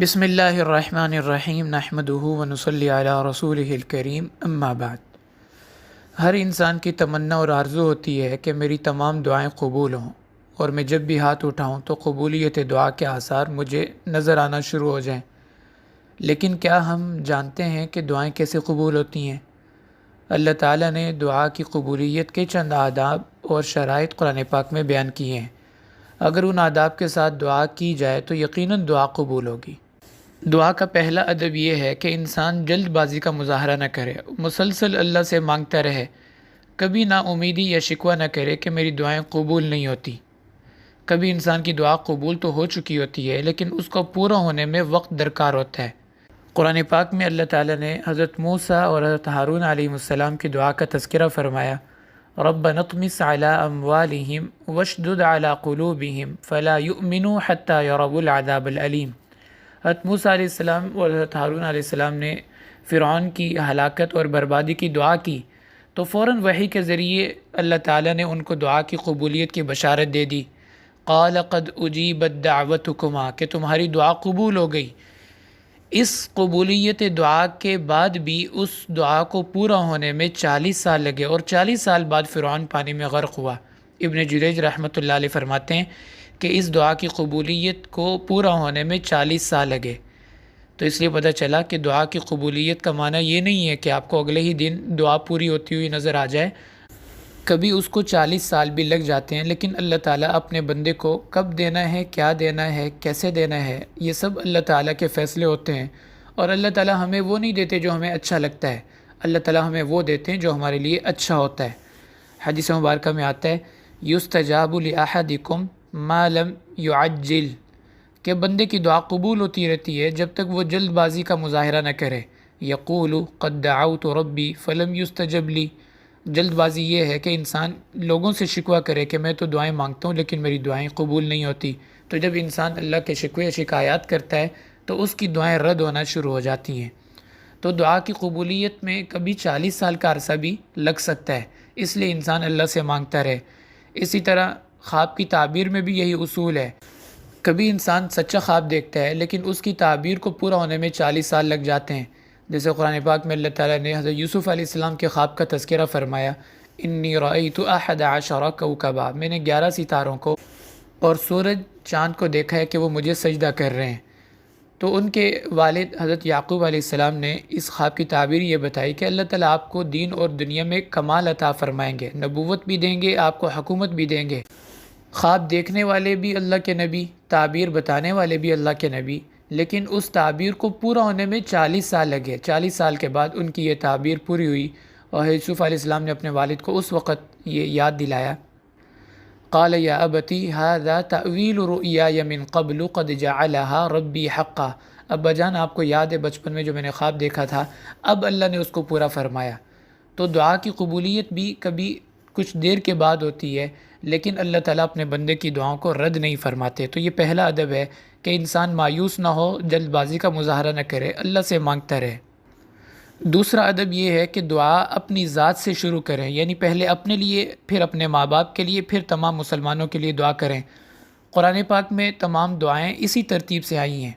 بسم اللہ الرحمن الرحیم نحمدہ ونصلی علی رسولہ الکریم اما بعد۔ ہر انسان کی تمنا اور آرزو ہوتی ہے کہ میری تمام دعائیں قبول ہوں اور میں جب بھی ہاتھ اٹھاؤں تو قبولیت دعا کے آثار مجھے نظر آنا شروع ہو جائیں۔ لیکن کیا ہم جانتے ہیں کہ دعائیں کیسے قبول ہوتی ہیں؟ اللہ تعالیٰ نے دعا کی قبولیت کے چند آداب اور شرائط قرآن پاک میں بیان کیے ہیں۔ اگر ان آداب کے ساتھ دعا کی جائے تو یقیناً دعا قبول ہوگی۔ دعا کا پہلا ادب یہ ہے کہ انسان جلد بازی کا مظاہرہ نہ کرے، مسلسل اللہ سے مانگتا رہے، کبھی نا امیدی یا شکوہ نہ کرے کہ میری دعائیں قبول نہیں ہوتی۔ کبھی انسان کی دعا قبول تو ہو چکی ہوتی ہے لیکن اس کو پورا ہونے میں وقت درکار ہوتا ہے۔ قرآن پاک میں اللہ تعالیٰ نے حضرت موسیٰ اور حضرت ہارون علیہ السلام کی دعا کا تذکرہ فرمایا، ربنا اطمس علی اموالہم واشدد علی قلوبہم فلا یؤمنوا حتی یروا العذاب العلیم۔ حضرت موسیٰ علیہ السلام اور حضرت ہارون علیہ السلام نے فرعون کی ہلاکت اور بربادی کی دعا کی تو فوراً وحی کے ذریعے اللہ تعالیٰ نے ان کو دعا کی قبولیت کی بشارت دے دی۔ قال قد اجیبت دعوتکما، کہ تمہاری دعا قبول ہو گئی۔ اس قبولیت دعا کے بعد بھی اس دعا کو پورا ہونے میں 40 سال لگے اور 40 سال بعد فرعون پانی میں غرق ہوا۔ ابن جریج رحمۃ اللہ علیہ فرماتے ہیں کہ اس دعا کی قبولیت کو پورا ہونے میں 40 سال لگے۔ تو اس لیے پتہ چلا کہ دعا کی قبولیت کا معنی یہ نہیں ہے کہ آپ کو اگلے ہی دن دعا پوری ہوتی ہوئی نظر آ جائے، کبھی اس کو 40 سال بھی لگ جاتے ہیں، لیکن اللہ تعالیٰ اپنے بندے کو کب دینا ہے، کیا دینا ہے، کیسے دینا ہے، یہ سب اللہ تعالیٰ کے فیصلے ہوتے ہیں۔ اور اللہ تعالیٰ ہمیں وہ نہیں دیتے جو ہمیں اچھا لگتا ہے، اللہ تعالیٰ ہمیں وہ دیتے ہیں جو ہمارے لیے اچھا ہوتا ہے۔ حدیث مبارکہ میں آتا ہے یستجاب لأحدکم ما لم یعجل، کہ بندے کی دعا قبول ہوتی رہتی ہے جب تک وہ جلد بازی کا مظاہرہ نہ کرے۔ یقول قد دعوت ربی فلم یستجب لی، جلد بازی یہ ہے کہ انسان لوگوں سے شکوہ کرے کہ میں تو دعائیں مانگتا ہوں لیکن میری دعائیں قبول نہیں ہوتی۔ تو جب انسان اللہ کے شکوے شکایات کرتا ہے تو اس کی دعائیں رد ہونا شروع ہو جاتی ہیں۔ تو دعا کی قبولیت میں کبھی 40 سال کا عرصہ بھی لگ سکتا ہے، اس لیے انسان اللہ سے مانگتا رہے۔ اسی طرح خواب کی تعبیر میں بھی یہی اصول ہے، کبھی انسان سچا خواب دیکھتا ہے لیکن اس کی تعبیر کو پورا ہونے میں 40 سال لگ جاتے ہیں۔ جیسے قرآن پاک میں اللہ تعالیٰ نے حضرت یوسف علیہ السلام کے خواب کا تذکرہ فرمایا، انی رأیت 11 کوکبا، میں نے 11 ستاروں کو اور سورج چاند کو دیکھا ہے کہ وہ مجھے سجدہ کر رہے ہیں۔ تو ان کے والد حضرت یعقوب علیہ السلام نے اس خواب کی تعبیر یہ بتائی کہ اللہ تعالیٰ آپ کو دین اور دنیا میں کمال عطا فرمائیں گے، نبوت بھی دیں گے، آپ کو حکومت بھی دیں گے۔ خواب دیکھنے والے بھی اللہ کے نبی، تعبیر بتانے والے بھی اللہ کے نبی، لیکن اس تعبیر کو پورا ہونے میں 40 سال لگے۔ 40 سال کے بعد ان کی یہ تعبیر پوری ہوئی اور یوسف علیہ السلام نے اپنے والد کو اس وقت یہ یاد دلایا، قال یا ابتی ھذا تأویل رؤیای من قبل قد جعلها ربی حقا، ابا جان آپ کو یاد ہے بچپن میں جو میں نے خواب دیکھا تھا، اب اللہ نے اس کو پورا فرمایا۔ تو دعا کی قبولیت بھی کبھی کچھ دیر کے بعد ہوتی ہے لیکن اللہ تعالیٰ اپنے بندے کی دعاؤں کو رد نہیں فرماتے۔ تو یہ پہلا ادب ہے کہ انسان مایوس نہ ہو، جلد بازی کا مظاہرہ نہ کرے، اللہ سے مانگتا رہے۔ دوسرا ادب یہ ہے کہ دعا اپنی ذات سے شروع کریں، یعنی پہلے اپنے لیے، پھر اپنے ماں باپ کے لیے، پھر تمام مسلمانوں کے لیے دعا کریں۔ قرآن پاک میں تمام دعائیں اسی ترتیب سے آئی ہیں۔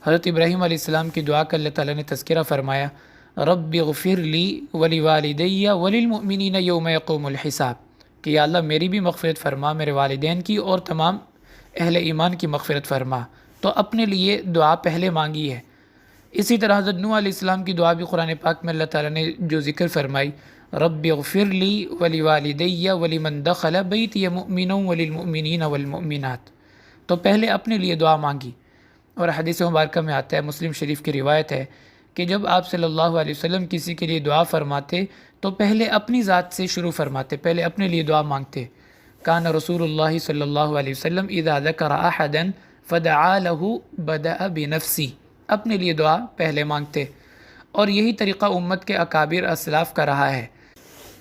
حضرت ابراہیم علیہ السلام کی دعا کا اللہ تعالیٰ نے تذکرہ فرمایا، رب اغفر لی ولوالدی وللمؤمنین یوم یقوم الحساب، کہ یا اللہ میری بھی مغفرت فرما، میرے والدین کی اور تمام اہل ایمان کی مغفرت فرما۔ تو اپنے لیے دعا پہلے مانگی ہے۔ اسی طرح حضرت نوح علیہ السلام کی دعا بھی قرآن پاک میں اللہ تعالیٰ نے جو ذکر فرمائی، رب اغفر لی ولوالدی ولمن دخل بیتی مؤمنا وللمؤمنین والمؤمنات، تو پہلے اپنے لیے دعا مانگی۔ اور حدیث مبارکہ میں آتا ہے، مسلم شریف کی روایت ہے کہ جب آپ صلی اللہ علیہ وسلم کسی کے لیے دعا فرماتے تو پہلے اپنی ذات سے شروع فرماتے، پہلے اپنے لیے دعا مانگتے۔ کان رسول اللہ صلی اللہ علیہ وسلم اذا ذکر احدا فدعا له بدأ بنفسی، اپنے لیے دعا پہلے مانگتے، اور یہی طریقہ امت کے اکابر اسلاف کا رہا ہے۔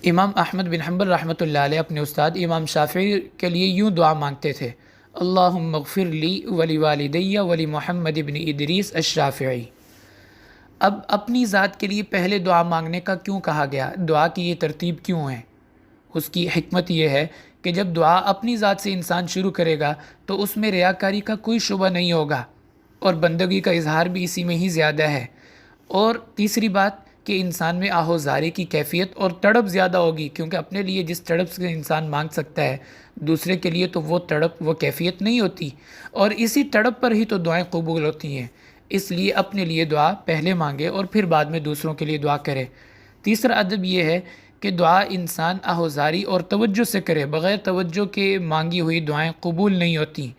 امام احمد بن حنبل رحمۃ اللہ علیہ اپنے استاد امام شافعی کے لیے یوں دعا مانگتے تھے، اللہم اغفر لی ولوالدی ولمحمد بن ادریس الشافعی۔ اب اپنی ذات کے لیے پہلے دعا مانگنے کا کیوں کہا گیا؟ دعا کی یہ ترتیب کیوں ہے؟ اس کی حکمت یہ ہے کہ جب دعا اپنی ذات سے انسان شروع کرے گا تو اس میں ریاکاری کا کوئی شبہ نہیں ہوگا، اور بندگی کا اظہار بھی اسی میں ہی زیادہ ہے۔ اور تیسری بات کہ انسان میں آہوزاری کی کیفیت اور تڑپ زیادہ ہوگی، کیونکہ اپنے لیے جس تڑپ سے انسان مانگ سکتا ہے دوسرے کے لیے تو وہ تڑپ، وہ کیفیت نہیں ہوتی، اور اسی تڑپ پر ہی تو دعائیں قبول ہوتی ہیں۔ اس لیے اپنے لیے دعا پہلے مانگے اور پھر بعد میں دوسروں کے لیے دعا کرے۔ تیسرا ادب یہ ہے کہ دعا انسان آہوزاری اور توجہ سے کرے، بغیر توجہ کے مانگی ہوئی دعائیں قبول نہیں ہوتی،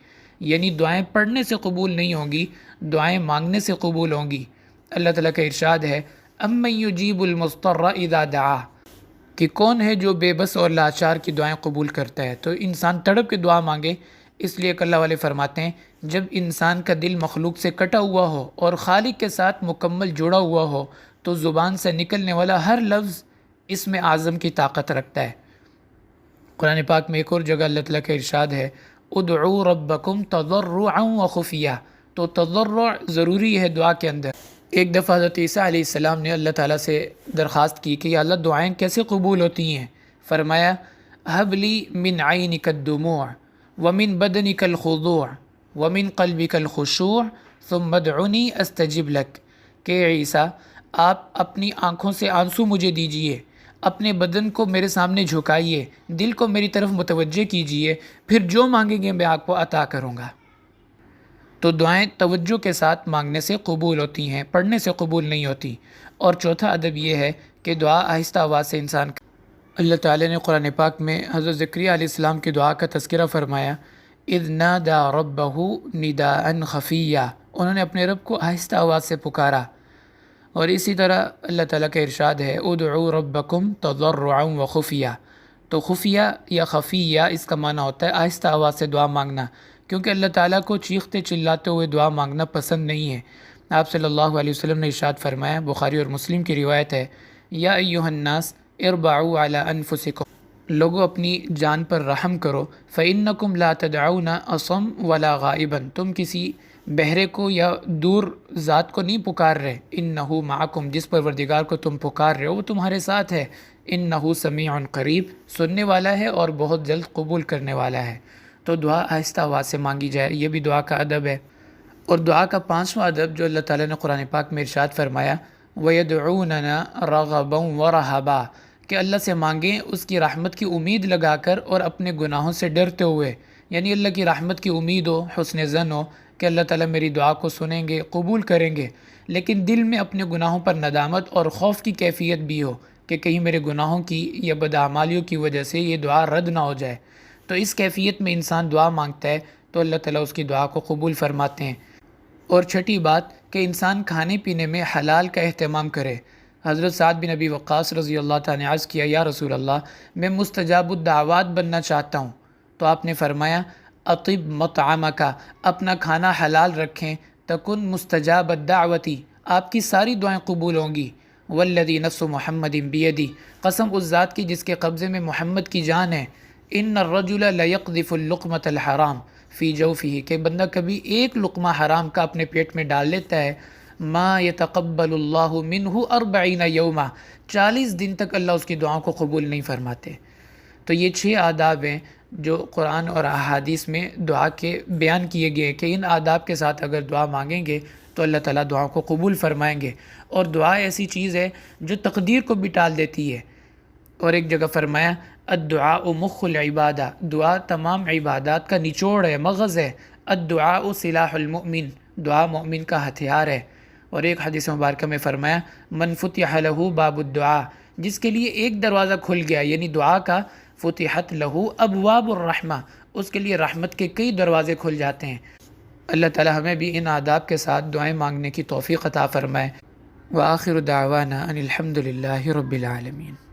یعنی دعائیں پڑھنے سے قبول نہیں ہوں گی، دعائیں مانگنے سے قبول ہوں گی۔ اللہ تعالیٰ کا ارشاد ہے اَمَّن يُجِيبُ الْمُضْطَرَّ إِذَا دَعَاهُ، کہ کون ہے جو بے بس اور لاچار کی دعائیں قبول کرتا ہے۔ تو انسان تڑپ کے دعا مانگے، اس لیے کہ اللہ والے فرماتے ہیں جب انسان کا دل مخلوق سے کٹا ہوا ہو اور خالق کے ساتھ مکمل جڑا ہوا ہو تو زبان سے نکلنے والا ہر لفظ اس میں اعظم کی طاقت رکھتا ہے۔ قرآن پاک میں ایک اور جگہ اللہ تعالیٰ کا ارشاد ہے ادعوا ربکم تضرعا وخفیہ، تو تضرع ضروری ہے دعا کے اندر۔ ایک دفعہ حضرت عیسیٰ علیہ السلام نے اللہ تعالیٰ سے درخواست کی کہ یا اللہ دعائیں کیسے قبول ہوتی ہیں؟ فرمایا ہب لی من عینک الدموع ومن بدنک الخضوع ومن قلبک الخشوع ثم ادعنی استجب لک، کہ عیسیٰ آپ اپنی آنکھوں سے آنسو مجھے دیجئے، اپنے بدن کو میرے سامنے جھکائیے، دل کو میری طرف متوجہ کیجئے، پھر جو مانگیں گے میں آپ کو عطا کروں گا۔ تو دعائیں توجہ کے ساتھ مانگنے سے قبول ہوتی ہیں، پڑھنے سے قبول نہیں ہوتی۔ اور چوتھا ادب یہ ہے کہ دعا آہستہ آواز سے انسان اللہ تعالیٰ نے قرآن پاک میں حضرت زکریا علیہ السلام کی دعا کا تذکرہ فرمایا اذ نادى ربه نداء خفیا، انہوں نے اپنے رب کو آہستہ آواز سے پکارا۔ اور اسی طرح اللہ تعالیٰ کا ارشاد ہے ادعوا ربکم تضرعا وخفیہ، تو خفیہ یا خفیہ اس کا معنی ہوتا ہے آہستہ آواز سے دعا مانگنا، کیونکہ اللہ تعالیٰ کو چیختے چلاتے ہوئے دعا مانگنا پسند نہیں ہے۔ آپ صلی اللہ علیہ وسلم نے ارشاد فرمایا، بخاری اور مسلم کی روایت ہے یا ایھا الناس اربعوا علی انفسکم، لوگوں اپنی جان پر رحم کرو، فإنکم لا تدعون اصم ولا غائبا، تم کسی بہرے کو یا دور ذات کو نہیں پکار رہے، انہ معکم، جس پروردگار کو تم پکار رہے ہو وہ تمہارے ساتھ ہے، انہ سمیع قریب، سننے والا ہے اور بہت جلد قبول کرنے والا ہے۔ تو دعا آہستہ آواز سے مانگی جائے، یہ بھی دعا کا ادب ہے۔ اور دعا کا پانچواں ادب جو اللہ تعالیٰ نے قرآن پاک میں ارشاد فرمایا وَيَدْعُونَنَا رَغَبًا وَرَهَبًا، کہ اللہ سے مانگیں اس کی رحمت کی امید لگا کر اور اپنے گناہوں سے ڈرتے ہوئے، یعنی اللہ کی رحمت کی امید ہو، حسن ظن ہو کہ اللہ تعالیٰ میری دعا کو سنیں گے، قبول کریں گے، لیکن دل میں اپنے گناہوں پر ندامت اور خوف کی کیفیت بھی ہو کہ کہیں میرے گناہوں کی یا بداعمالیوں کی وجہ سے یہ دعا رد نہ ہو جائے۔ تو اس کیفیت میں انسان دعا مانگتا ہے تو اللہ تعالیٰ اس کی دعا کو قبول فرماتے ہیں۔ اور چھٹی بات کہ انسان کھانے پینے میں حلال کا اہتمام کرے۔ حضرت سعد بن ابی وقاص رضی اللہ تعالیٰ نے عرض کیا یا رسول اللہ میں مستجاب الدعوات بننا چاہتا ہوں، تو آپ نے فرمایا اطب مطعمک، اپنا کھانا حلال رکھیں، تکن مستجاب الدعوتی، آپ کی ساری دعائیں قبول ہوں گی۔ والذی نفس محمد بیدی، قسم اس ذات کی جس کے قبضے میں محمد کی جان ہے، ان الرجل لیقذف اللقمۃ الحرام فی جوفہ، کہ بندہ کبھی ایک لقمہ حرام کا اپنے پیٹ میں ڈال لیتا ہے، ما یتقبل اللہ منہ 40 یوما، 40 دن تک اللہ اس کی دعاؤں کو قبول نہیں فرماتے۔ تو یہ 6 آداب ہیں جو قرآن اور احادیث میں دعا کے بیان کیے گئے کہ ان آداب کے ساتھ اگر دعا مانگیں گے تو اللہ تعالیٰ دعاؤں کو قبول فرمائیں گے۔ اور دعا ایسی چیز ہے جو تقدیر کو بھی ٹال دیتی ہے۔ اور ایک جگہ فرمایا الدعاء مخ العبادہ، دعا تمام عبادات کا نچوڑ ہے، مغز ہے۔ الدعاء سلاح المؤمن، دعا مومن کا ہتھیار ہے۔ اور ایک حدیث مبارکہ میں فرمایا من فتح لہ باب الدعاء، جس کے لیے ایک دروازہ کھل گیا یعنی دعا کا، فتحت لہ ابواب الرحمہ، اس کے لیے رحمت کے کئی دروازے کھل جاتے ہیں۔ اللہ تعالی ہمیں بھی ان آداب کے ساتھ دعائیں مانگنے کی توفیق عطا فرمائے۔ وآخر دعوانا ان الحمد للہ رب العالمین۔